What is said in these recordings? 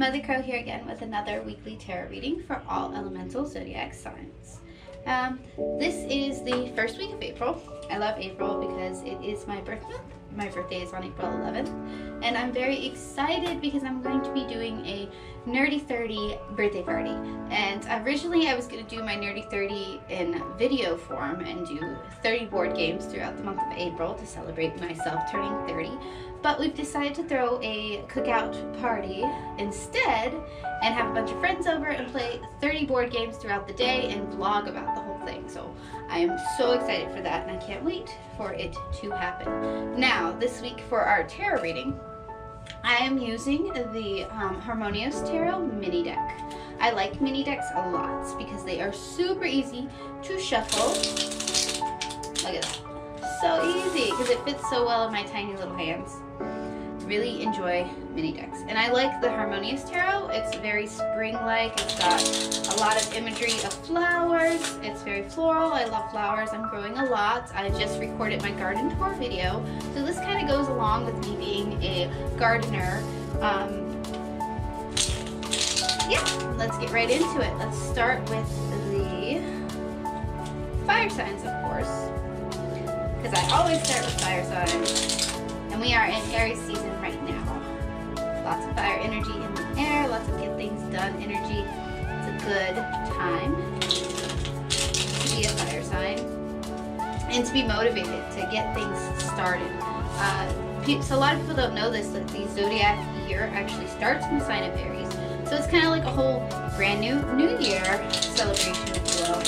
Mother Crow here again with another weekly tarot reading for all elemental zodiac signs. This is the first week of April. I love April because it is my birth month. My birthday is on April 11th, and I'm very excited because I'm going to be doing a Nerdy 30 birthday party. And originally I was going to do my Nerdy 30 in video form and do 30 board games throughout the month of April to celebrate myself turning 30. But we've decided to throw a cookout party instead and have a bunch of friends over and play 30 board games throughout the day and vlog about the whole thing. So I am so excited for that, and I can't wait for it to happen. Now, this week for our tarot reading, I am using the Harmonious Tarot mini deck. I like mini decks a lot because they are super easy to shuffle. Look at that. So easy because it fits so well in my tiny little hands. Really enjoy mini decks. And I like the Harmonious Tarot. It's very spring-like. It's got a lot of imagery of flowers. It's very floral. I love flowers. I'm growing a lot. I just recorded my garden tour video. So this kind of goes along with me being a gardener. Yeah, let's get right into it. Let's start with the fire signs, of course, because I always start with fire signs. And we are in Aries season right now. Lots of fire energy in the air, lots of get things done energy. It's a good time to be a fire sign and to be motivated to get things started. So a lot of people don't know this, that the Zodiac year actually starts in the sign of Aries. So it's kind of like a whole brand new year celebration, if you will,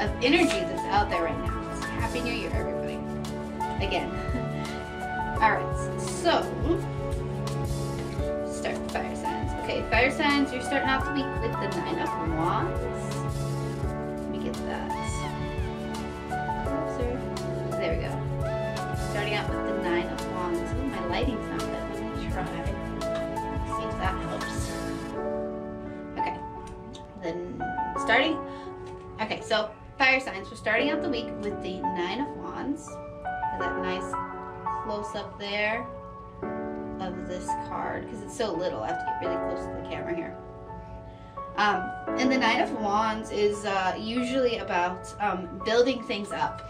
of energy that's out there right now. So Happy New Year, everybody. Again. Alright, so start with fire signs. Okay, fire signs, you're starting off the week with the 9 of Wands. Let me get that. Closer. There we go. Starting out with the 9 of Wands. Oh, my lighting's not good. Let me try. See if that helps. Okay. Then starting. Okay, so fire signs. We're starting out the week with the 9 of Wands. That nice close up there of this card because it's so little. I have to get really close to the camera here. And the 9 of Wands is usually about building things up.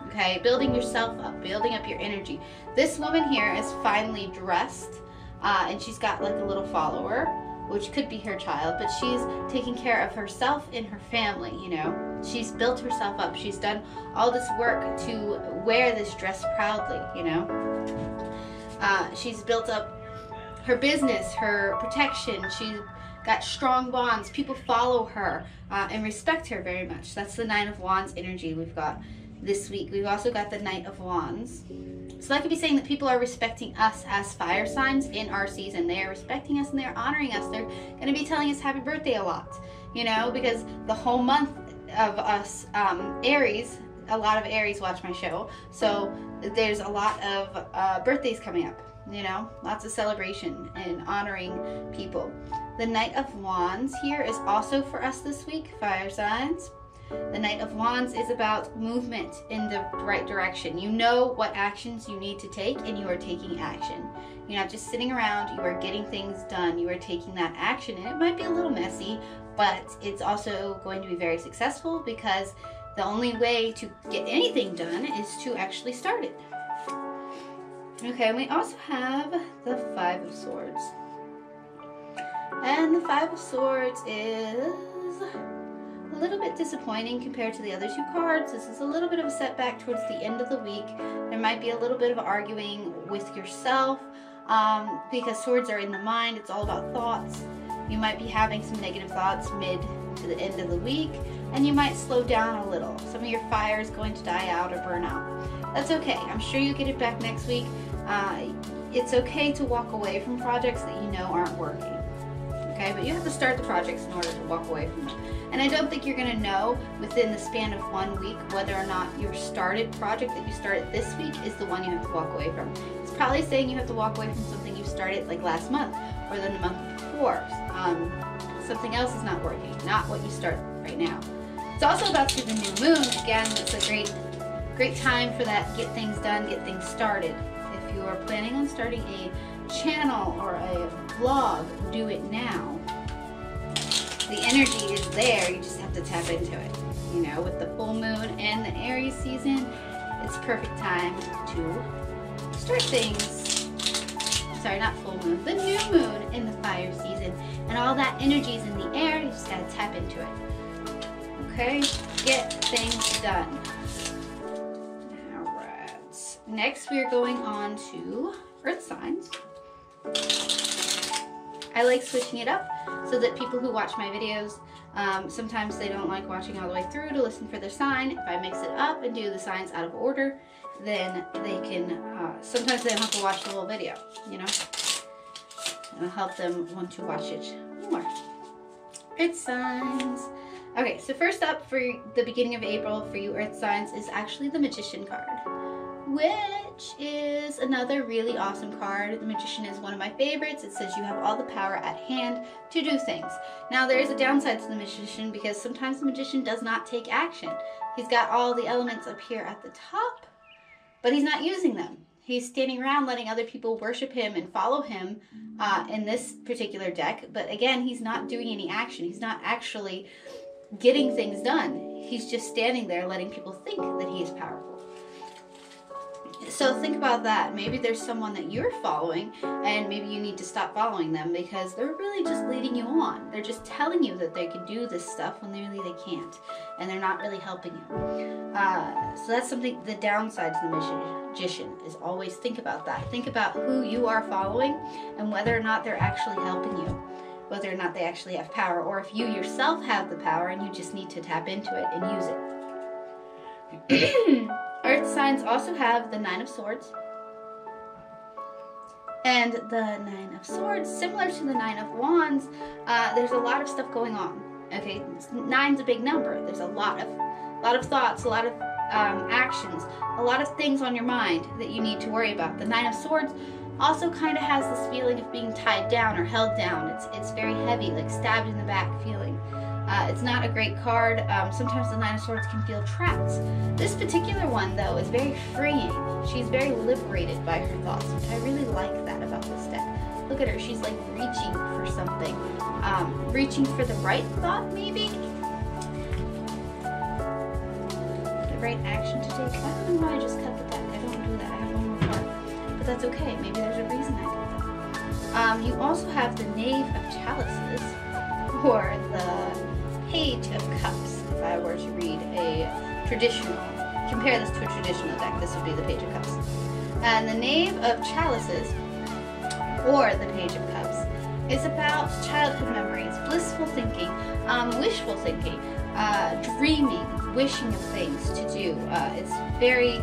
Okay, building yourself up, building up your energy. This woman here is finely dressed, and she's got like a little follower, which could be her child, but she's taking care of herself and her family, you know. She's built herself up. She's done all this work to wear this dress proudly, you know. She's built up her business, her protection. She's got strong bonds. People follow her and respect her very much. That's the 9 of Wands energy we've got this week. We've also got the Knight of Wands. So that could be saying that people are respecting us as fire signs in our season. They are respecting us and they're honoring us. They're going to be telling us happy birthday a lot, you know, because the whole month of us, Aries, a lot of Aries watch my show. So there's a lot of birthdays coming up, you know, lots of celebration and honoring people. The Knight of Wands here is also for us this week, fire signs. The Knight of Wands is about movement in the right direction. You know what actions you need to take, and you are taking action. You're not just sitting around, you are getting things done. You are taking that action, and it might be a little messy, but it's also going to be very successful because the only way to get anything done is to actually start it. Okay, and we also have the 5 of Swords. And the 5 of Swords is a little bit disappointing compared to the other 2 cards. This is a little bit of a setback towards the end of the week. There might be a little bit of arguing with yourself because swords are in the mind. It's all about thoughts. You might be having some negative thoughts mid to the end of the week, and you might slow down a little. Some of your fire is going to die out or burn out. That's okay. I'm sure you'll get it back next week. It's okay to walk away from projects that you know aren't working. Okay, but you have to start the projects in order to walk away from them. And I don't think you're going to know within the span of 1 week whether or not your started project that you started this week is the one you have to walk away from. It's probably saying you have to walk away from something you started like last month or the month before. Something else is not working, not what you start right now. It's also about the new moon. Again, it's a great time for that. Get things done, get things started. If you are planning on starting a channel or a vlog, do it now. The energy is there, you just have to tap into it. You know, with the full moon and the Aries season, it's perfect time to start things. Sorry, not full moon, the new moon in the fire season. And all that energy is in the air, you just gotta tap into it. Okay, get things done. Alright, next we're going on to earth signs. I like switching it up so that people who watch my videos, sometimes they don't like watching all the way through to listen for their sign. If I mix it up and do the signs out of order, then they can, sometimes they don't have to watch the whole video, you know? It'll help them want to watch it more. Earth signs. Okay, so first up for the beginning of April for you earth signs is actually the Magician card, which is another really awesome card. The Magician is one of my favorites. It says you have all the power at hand to do things. Now there is a downside to the Magician because sometimes the Magician does not take action. He's got all the elements up here at the top, but he's not using them. He's standing around letting other people worship him and follow him in this particular deck, but again, he's not doing any action. He's not actually getting things done. He's just standing there letting people think that he is powerful. So think about that. Maybe there's someone that you're following and maybe you need to stop following them because they're really just leading you on. They're just telling you that they can do this stuff when really they can't, and they're not really helping you. So that's something, the downside to the Magician is always think about that. Think about who you are following and whether or not they're actually helping you, whether or not they actually have power, or if you yourself have the power and you just need to tap into it and use it. Earth signs also have the Nine of Swords. And the Nine of Swords, similar to the Nine of Wands, there's a lot of stuff going on. Okay, nine's a big number. There's a lot of thoughts, a lot of actions, a lot of things on your mind that you need to worry about. The Nine of Swords also kind of has this feeling of being tied down or held down. It's very heavy, like stabbed in the back feeling. It's not a great card. Sometimes the Nine of Swords can feel trapped. This particular one, though, is very freeing. She's very liberated by her thoughts, which I really like that about this deck. Look at her. She's like reaching for something. Reaching for the right thought, maybe? The right action to take. I don't know why I just cut the deck. I don't do that. I have one more card. But that's okay. Maybe there's a reason I did that. You also have the Knave of Chalices, or the Page of Cups. If I were to read a traditional, compare this to a traditional deck, this would be the Page of Cups. And the Knave of Chalices, or the Page of Cups, is about childhood memories, blissful thinking, wishful thinking, dreaming, wishing of things to do. It's very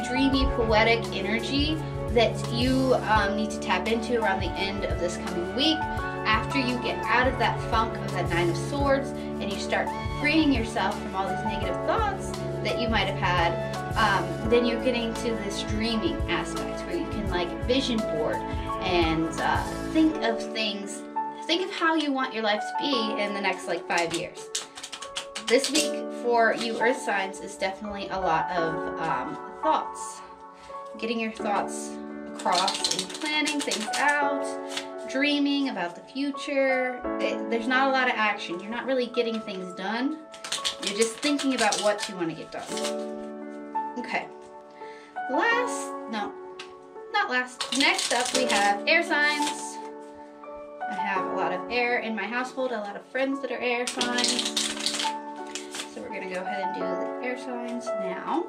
dreamy, poetic energy that you need to tap into around the end of this coming week. After you get out of that funk of that Nine of Swords and you start freeing yourself from all these negative thoughts that you might have had, then you're getting to this dreaming aspect where you can like vision board and think of things, think of how you want your life to be in the next like 5 years. This week for you earth signs is definitely a lot of thoughts. Getting your thoughts across and planning things out, dreaming about the future. There's not a lot of action. You're not really getting things done. You're just thinking about what you want to get done. Okay. Next up we have air signs. I have a lot of air in my household, a lot of friends that are air signs. So we're going to go ahead and do the air signs now.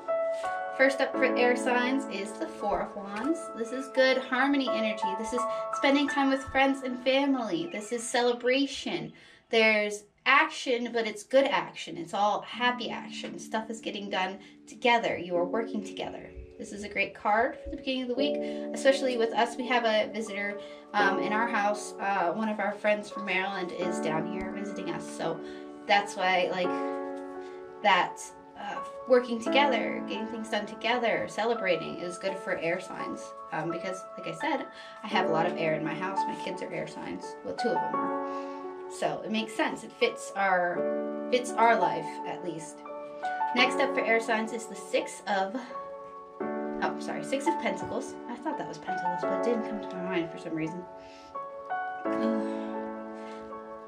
First up for air signs is the Four of Wands. This is good harmony energy. This is spending time with friends and family. This is celebration. There's action, but it's good action. It's all happy action. Stuff is getting done together. You are working together. This is a great card for the beginning of the week, especially with us. We have a visitor in our house. One of our friends from Maryland is down here visiting us. So that's why, like, that working together, getting things done together, celebrating is good for air signs. Because, like I said, I have a lot of air in my house. My kids are air signs. Well, 2 of them are. So it makes sense. It fits our life, at least. Next up for air signs is the Six of Pentacles. I thought that was Pentacles, but it didn't come to my mind for some reason.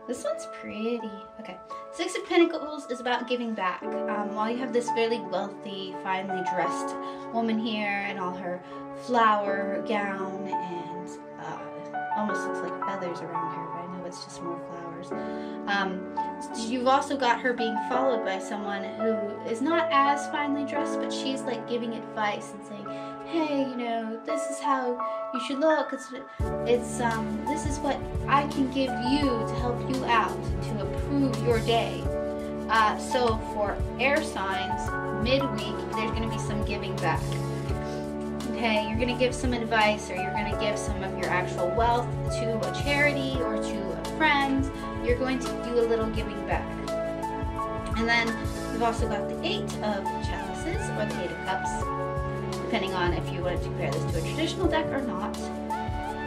This one's pretty. Okay. Six of Pentacles is about giving back. While you have this really wealthy, finely dressed woman here and all her flower gown and almost looks like feathers around her, but I know it's just more flowers. You've also got her being followed by someone who is not as finely dressed, but she's like giving advice and saying, hey, you know, this is how you should look. This is what I can give you to help you out, to improve your day. So for air signs, midweek, there's going to be some giving back. Okay, you're going to give some advice, or you're going to give some of your actual wealth to a charity or to a friend. You're going to do a little giving back. And then you've also got the 8 of Chalices, or the 8 of Cups, depending on if you want to compare this to a traditional deck or not.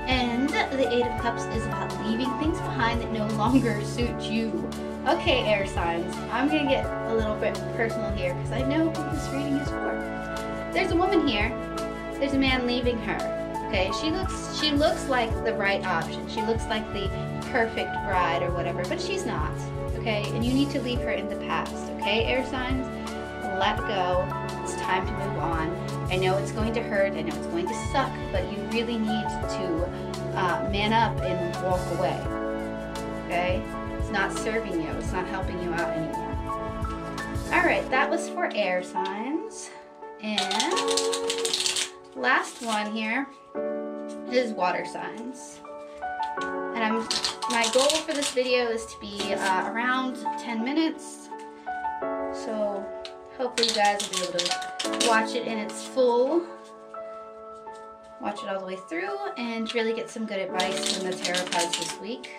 And the 8 of Cups is about leaving things behind that no longer suit you. Okay, air signs, I'm going to get a little bit personal here because I know who this reading is for. There's a woman here. There's a man leaving her. Okay, she looks like the right option. She looks like the perfect bride or whatever, but she's not. Okay, and you need to leave her in the past. Okay, air signs, let go. It's time to move on. I know it's going to hurt. I know it's going to suck, but you really need to man up and walk away. Okay, it's not serving you. It's not helping you out anymore. All right, that was for air signs. And last one here is water signs. And my goal for this video is to be around 10 minutes. So hopefully you guys will be able to watch it in its full. Watch it all the way through and really get some good advice from the tarot cards this week.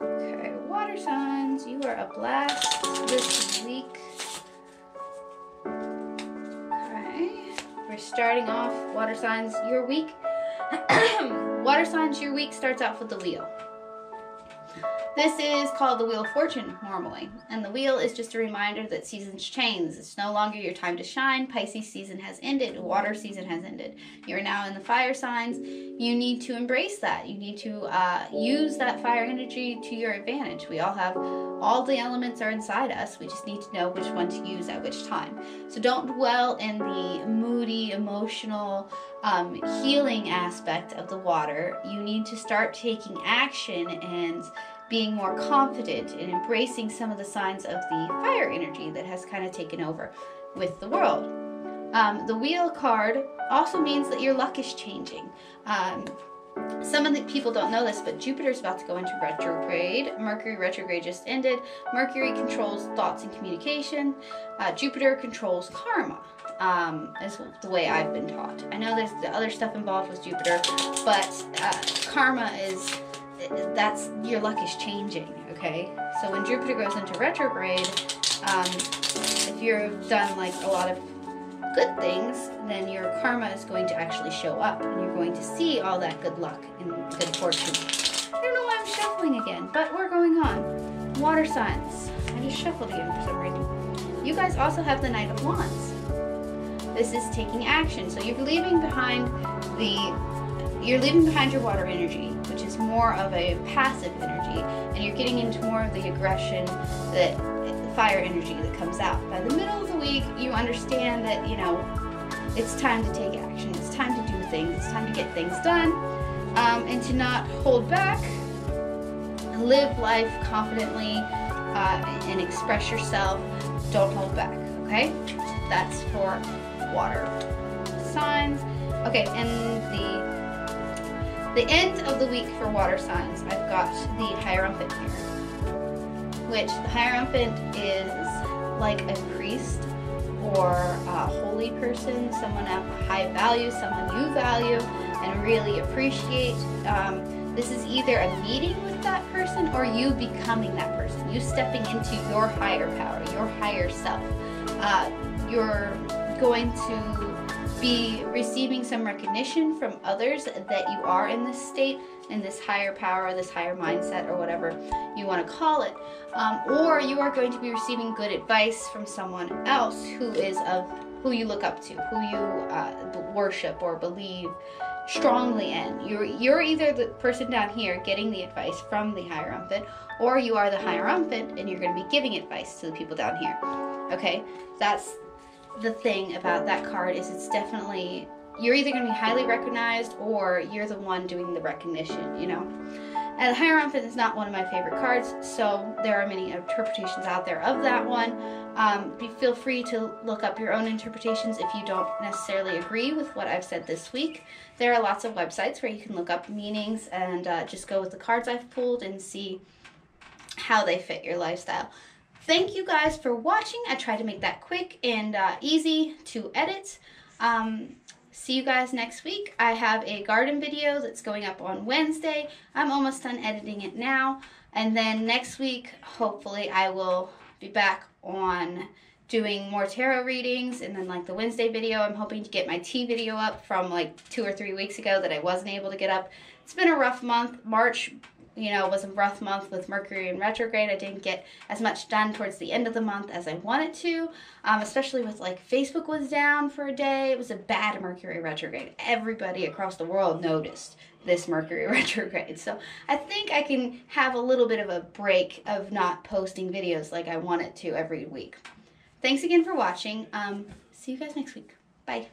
Okay, water signs, you are a blast this week. We're starting off, water signs, your week. Water signs, your week starts off with the wheel. This is called the Wheel of Fortune normally, and the wheel is just a reminder that seasons change. It's no longer your time to shine. Pisces season has ended. Water season has ended. You're now in the fire signs. You need to embrace that. You need to use that fire energy to your advantage. We all have, all the elements are inside us. We just need to know which one to use at which time. So don't dwell in the moody, emotional, healing aspect of the water. You need to start taking action and being more confident in embracing some of the signs of the fire energy that has kind of taken over with the world. The wheel card also means that your luck is changing. Some of the people don't know this, but Jupiter's about to go into retrograde. Mercury retrograde just ended. Mercury controls thoughts and communication. Jupiter controls karma, is the way I've been taught. I know there's the other stuff involved with Jupiter, but karma is, that's, your luck is changing, okay? So when Jupiter goes into retrograde, if you've done like a lot of good things, then your karma is going to actually show up, and you're going to see all that good luck and good fortune. I don't know why I'm shuffling again, but we're going on. Water signs. I just shuffled again for some reason. You guys also have the Knight of Wands. This is taking action. So you're leaving behind your water energy, which is more of a passive energy, and you're getting into more of the aggression, the fire energy that comes out. By the middle of the week, you understand that, you know, it's time to take action. It's time to do things. It's time to get things done, and to not hold back. Live life confidently and express yourself. Don't hold back, okay? That's for water signs. Okay, and the end of the week for water signs, I've got the Hierophant here, which the Hierophant is like a priest or a holy person, someone of high value, someone you value and really appreciate. This is either a meeting with that person or you becoming that person, you stepping into your higher power, your higher self. You're going to be receiving some recognition from others that you are in this state, in this higher power, this higher mindset, or whatever you want to call it. Or you are going to be receiving good advice from someone else who is of who you look up to, who you worship or believe strongly in. You're either the person down here getting the advice from the Hierophant, or you are the Hierophant and you're going to be giving advice to the people down here. Okay, that's the thing about that card, is it's definitely, you're either going to be highly recognized or you're the one doing the recognition, you know. And the Hierophant is not one of my favorite cards, so there are many interpretations out there of that one. Feel free to look up your own interpretations if you don't necessarily agree with what I've said this week. There are lots of websites where you can look up meanings and just go with the cards I've pulled and see how they fit your lifestyle. Thank you guys for watching. I tried to make that quick and easy to edit. See you guys next week. I have a garden video that's going up on Wednesday. I'm almost done editing it now. And then next week, hopefully, I will be back on doing more tarot readings. And then like the Wednesday video, I'm hoping to get my tea video up from like 2 or 3 weeks ago that I wasn't able to get up. It's been a rough month. March, you know, was a rough month with Mercury in retrograde. I didn't get as much done towards the end of the month as I wanted to, especially with like Facebook was down for a day. It was a bad Mercury retrograde. Everybody across the world noticed this Mercury retrograde. So I think I can have a little bit of a break of not posting videos like I wanted to every week. Thanks again for watching. See you guys next week. Bye.